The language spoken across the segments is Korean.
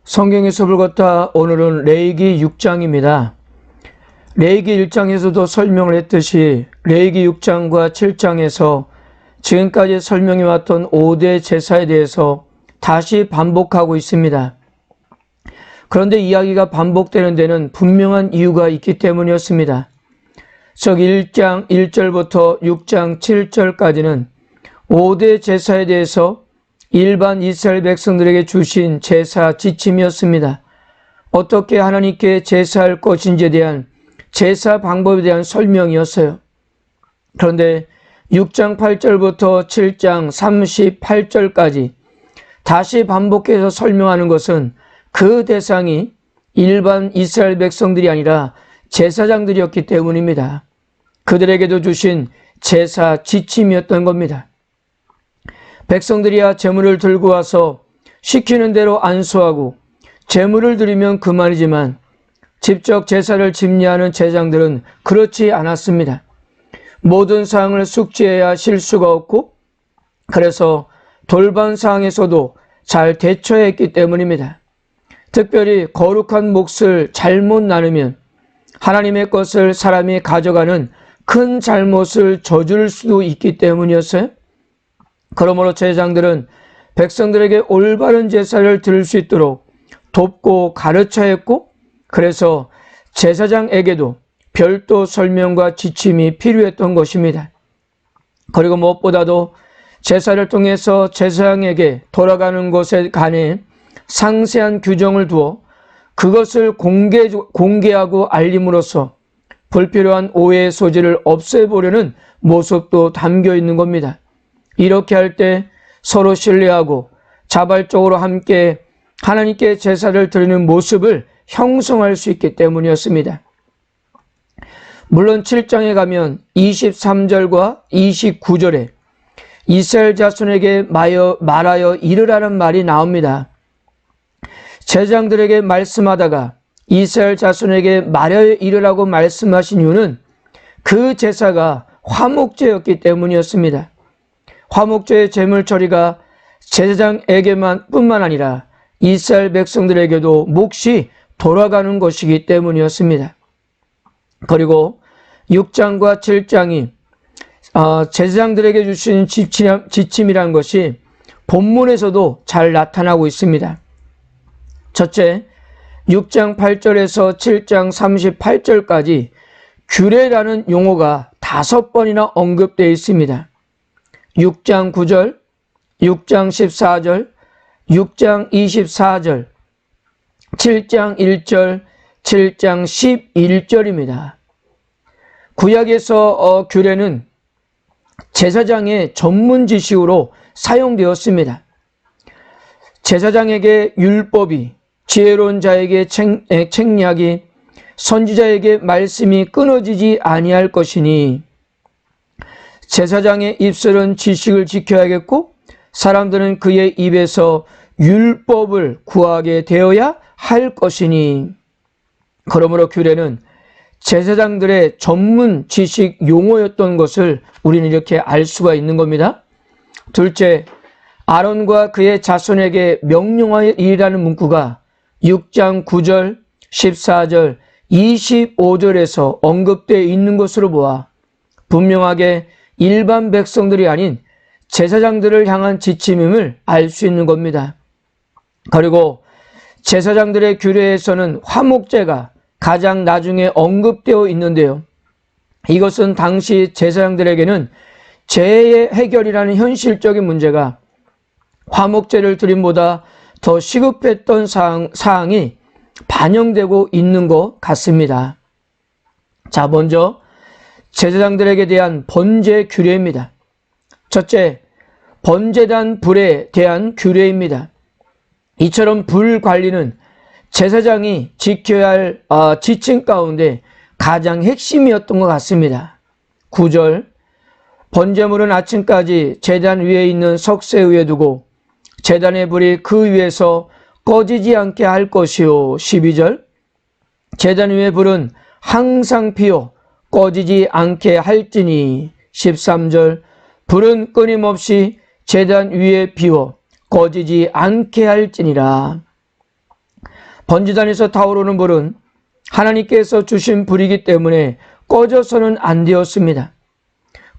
성경의 숲을 걷다 오늘은 레위기 6장입니다. 레위기 1장에서도 설명을 했듯이 레위기 6장과 7장에서 지금까지 설명해왔던 5대 제사에 대해서 다시 반복하고 있습니다. 그런데 이야기가 반복되는 데는 분명한 이유가 있기 때문이었습니다. 즉 1장 1절부터 6장 7절까지는 5대 제사에 대해서 일반 이스라엘 백성들에게 주신 제사 지침이었습니다. 어떻게 하나님께 제사할 것인지에 대한 제사 방법에 대한 설명이었어요. 그런데 6장 8절부터 7장 38절까지 다시 반복해서 설명하는 것은 그 대상이 일반 이스라엘 백성들이 아니라 제사장들이었기 때문입니다. 그들에게도 주신 제사 지침이었던 겁니다. 백성들이야 제물을 들고 와서 시키는 대로 안수하고 제물을 드리면 그만이지만 직접 제사를 집례하는 제사장들은 그렇지 않았습니다. 모든 사항을 숙지해야 실수가 없고 그래서 돌반 사항에서도 잘 대처해야 했기 때문입니다. 특별히 거룩한 몫을 잘못 나누면 하나님의 것을 사람이 가져가는 큰 잘못을 저지를 수도 있기 때문이었어요. 그러므로 제사장들은 백성들에게 올바른 제사를 드릴 수 있도록 돕고 가르쳐야 했고 그래서 제사장에게도 별도 설명과 지침이 필요했던 것입니다. 그리고 무엇보다도 제사를 통해서 제사장에게 돌아가는 것에 관해 상세한 규정을 두어 그것을 공개하고 알림으로써 불필요한 오해의 소지를 없애보려는 모습도 담겨 있는 겁니다. 이렇게 할 때 서로 신뢰하고 자발적으로 함께 하나님께 제사를 드리는 모습을 형성할 수 있기 때문이었습니다. 물론 7장에 가면 23절과 29절에 이스라엘 자손에게 말하여 이르라는 말이 나옵니다. 제사장들에게 말씀하다가 이스라엘 자손에게 말하여 이르라고 말씀하신 이유는 그 제사가 화목제였기 때문이었습니다. 화목제의 제물 처리가 제사장에게만 뿐만 아니라 이스라엘 백성들에게도 몫이 돌아가는 것이기 때문이었습니다. 그리고 6장과 7장이 제사장들에게 주신 지침이라는 것이 본문에서도 잘 나타나고 있습니다. 첫째, 6장 8절에서 7장 38절까지 규례라는 용어가 5번이나 언급되어 있습니다. 6장 9절, 6장 14절, 6장 24절, 7장 1절, 7장 11절입니다. 구약에서 규례는 제사장의 전문 지식으로 사용되었습니다. 제사장에게 율법이, 지혜로운 자에게 책략이, 선지자에게 말씀이 끊어지지 아니할 것이니 제사장의 입술은 지식을 지켜야겠고 사람들은 그의 입에서 율법을 구하게 되어야 할 것이니. 그러므로 규례는 제사장들의 전문 지식 용어였던 것을 우리는 이렇게 알 수가 있는 겁니다. 둘째, 아론과 그의 자손에게 명령하리라는 문구가 6장 9절, 14절, 25절에서 언급되어 있는 것으로 보아 분명하게 일반 백성들이 아닌 제사장들을 향한 지침임을 알 수 있는 겁니다. 그리고 제사장들의 규례에서는 화목제가 가장 나중에 언급되어 있는데요. 이것은 당시 제사장들에게는 재해 해결이라는 현실적인 문제가 화목제를 드림보다 더 시급했던 사항이 반영되고 있는 것 같습니다. 자, 먼저 제사장들에게 대한 번제 규례입니다. 첫째, 번제단 불에 대한 규례입니다. 이처럼 불 관리는 제사장이 지켜야 할 지침 가운데 가장 핵심이었던 것 같습니다. 9절, 번제물은 아침까지 제단 위에 있는 석쇠 위에 두고 제단의 불이 그 위에서 꺼지지 않게 할 것이요. 12절, 제단 위의 불은 항상 피어 꺼지지 않게 할지니. 13절, 불은 끊임없이 제단 위에 피워 꺼지지 않게 할지니라. 번제단에서 타오르는 불은 하나님께서 주신 불이기 때문에 꺼져서는 안 되었습니다.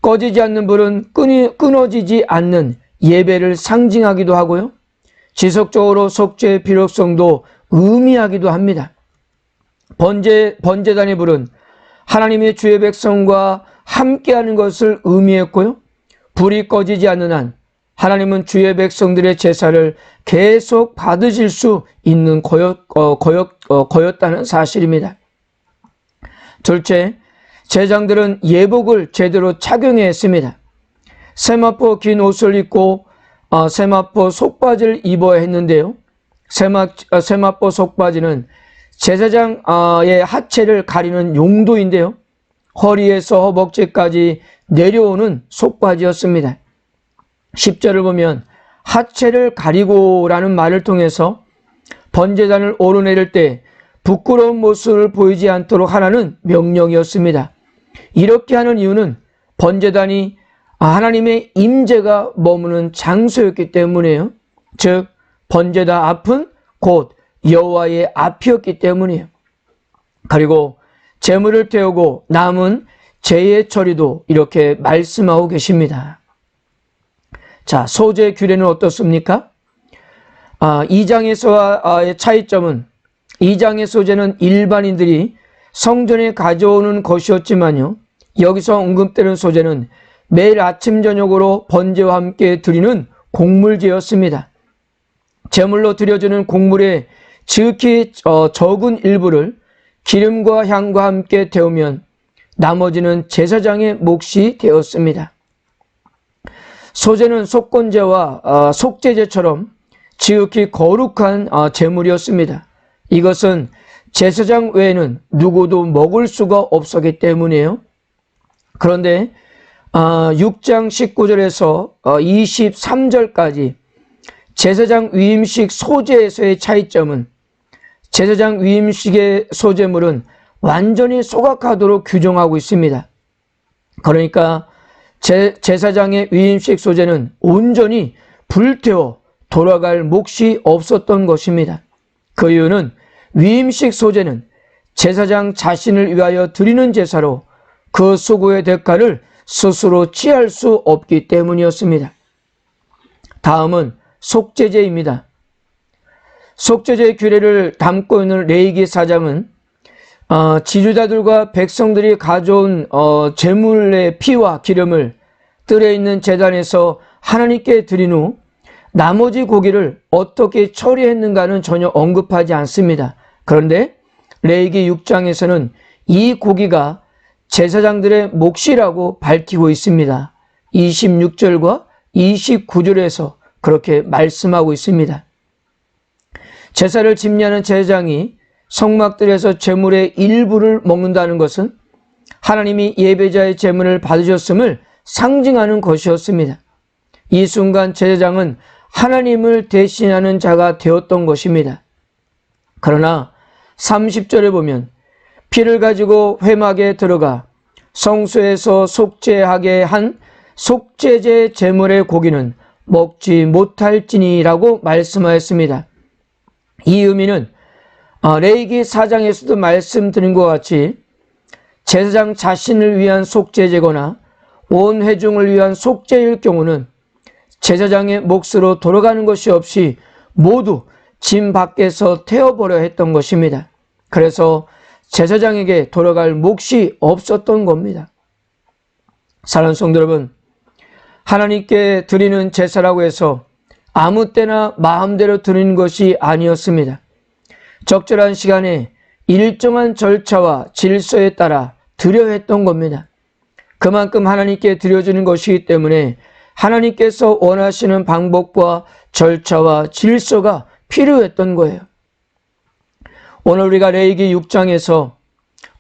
꺼지지 않는 불은 끊어지지 않는 예배를 상징하기도 하고요, 지속적으로 속죄의 필요성도 의미하기도 합니다. 번제단의 불은 하나님의 주의 백성과 함께하는 것을 의미했고요, 불이 꺼지지 않는 한 하나님은 주의 백성들의 제사를 계속 받으실 수 있는 거였다는 사실입니다. 둘째, 제장들은 예복을 제대로 착용해야 했습니다. 세마포 긴 옷을 입고 세마포 속바지를 입어야 했는데요, 세마포 속바지는 제사장의 하체를 가리는 용도인데요, 허리에서 허벅지까지 내려오는 속바지였습니다. 10절을 보면 하체를 가리고라는 말을 통해서 번제단을 오르내릴 때 부끄러운 모습을 보이지 않도록 하라는 명령이었습니다. 이렇게 하는 이유는 번제단이 하나님의 임재가 머무는 장소였기 때문이에요. 즉 번제단 앞은 곧 여호와의 앞이었기 때문이에요. 그리고 제물을 태우고 남은 제의 처리도 이렇게 말씀하고 계십니다. 자, 소재 규례는 어떻습니까? 2장에서의 차이점은 2장의 소재는 일반인들이 성전에 가져오는 것이었지만요, 여기서 언급되는 소재는 매일 아침 저녁으로 번제와 함께 드리는 곡물제였습니다. 제물로 드려주는 곡물의 지극히 적은 일부를 기름과 향과 함께 데우면 나머지는 제사장의 몫이 되었습니다. 소제는 속건제와 속제제처럼 지극히 거룩한 제물이었습니다. 이것은 제사장 외에는 누구도 먹을 수가 없었기 때문이에요. 그런데 6장 19절에서 23절까지 제사장 위임식 소제에서의 차이점은 제사장 위임식의 소제물은 완전히 소각하도록 규정하고 있습니다. 그러니까 제사장의 위임식 소제는 온전히 불태워 돌아갈 몫이 없었던 것입니다. 그 이유는 위임식 소제는 제사장 자신을 위하여 드리는 제사로 그 수고의 대가를 스스로 취할 수 없기 때문이었습니다. 다음은 속죄제입니다. 속죄제의 규례를 담고 있는 레위기 4장은 지주자들과 백성들이 가져온 제물의 피와 기름을 뜰에 있는 제단에서 하나님께 드린 후 나머지 고기를 어떻게 처리했는가는 전혀 언급하지 않습니다. 그런데 레위기 6장에서는 이 고기가 제사장들의 몫이라고 밝히고 있습니다. 26절과 29절에서 그렇게 말씀하고 있습니다. 제사를 집례하는 제사장이 성막들에서 제물의 일부를 먹는다는 것은 하나님이 예배자의 제물을 받으셨음을 상징하는 것이었습니다. 이 순간 제사장은 하나님을 대신하는 자가 되었던 것입니다. 그러나 30절에 보면 피를 가지고 회막에 들어가 성소에서 속죄하게 한 속죄제 제물의 고기는 먹지 못할지니라고 말씀하였습니다. 이 의미는 레위기 4장에서도 말씀드린 것 같이 제사장 자신을 위한 속죄제거나 온 회중을 위한 속죄일 경우는 제사장의 몫으로 돌아가는 것이 없이 모두 짐 밖에서 태워버려 했던 것입니다. 그래서 제사장에게 돌아갈 몫이 없었던 겁니다. 사랑하는 성도 여러분, 하나님께 드리는 제사라고 해서 아무 때나 마음대로 드리는 것이 아니었습니다. 적절한 시간에 일정한 절차와 질서에 따라 드려야 했던 겁니다. 그만큼 하나님께 드려주는 것이기 때문에 하나님께서 원하시는 방법과 절차와 질서가 필요했던 거예요. 오늘 우리가 레위기 6장에서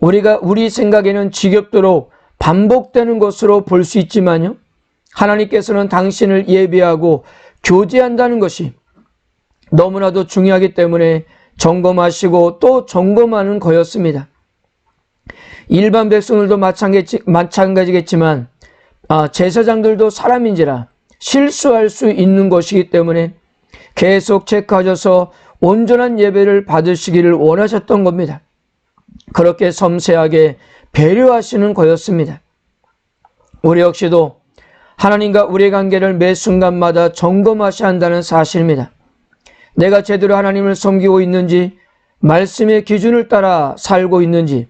우리 생각에는 지겹도록 반복되는 것으로 볼 수 있지만요, 하나님께서는 당신을 예비하고 교제한다는 것이 너무나도 중요하기 때문에 점검하시고 또 점검하는 거였습니다. 일반 백성들도 마찬가지겠지만 제사장들도 사람인지라 실수할 수 있는 것이기 때문에 계속 체크하셔서 온전한 예배를 받으시기를 원하셨던 겁니다. 그렇게 섬세하게 배려하시는 거였습니다. 우리 역시도 하나님과 우리의 관계를 매 순간마다 점검하셔야 한다는 사실입니다. 내가 제대로 하나님을 섬기고 있는지, 말씀의 기준을 따라 살고 있는지,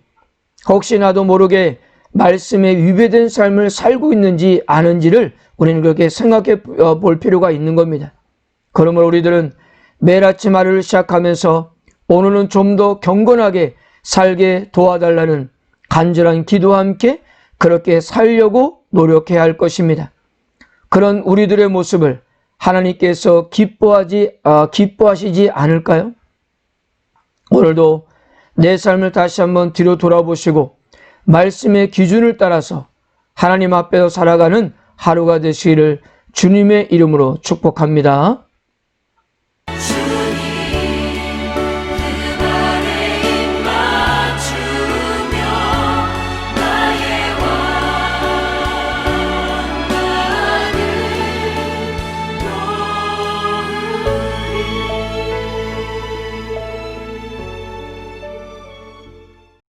혹시 나도 모르게 말씀에 위배된 삶을 살고 있는지 아는지를 우리는 그렇게 생각해 볼 필요가 있는 겁니다. 그러므로 우리들은 매일 아침 하루를 시작하면서 오늘은 좀 더 경건하게 살게 도와달라는 간절한 기도와 함께 그렇게 살려고 노력해야 할 것입니다. 그런 우리들의 모습을 하나님께서 기뻐하시지 않을까요? 오늘도 내 삶을 다시 한번 뒤로 돌아보시고 말씀의 기준을 따라서 하나님 앞에서 살아가는 하루가 되시기를 주님의 이름으로 축복합니다.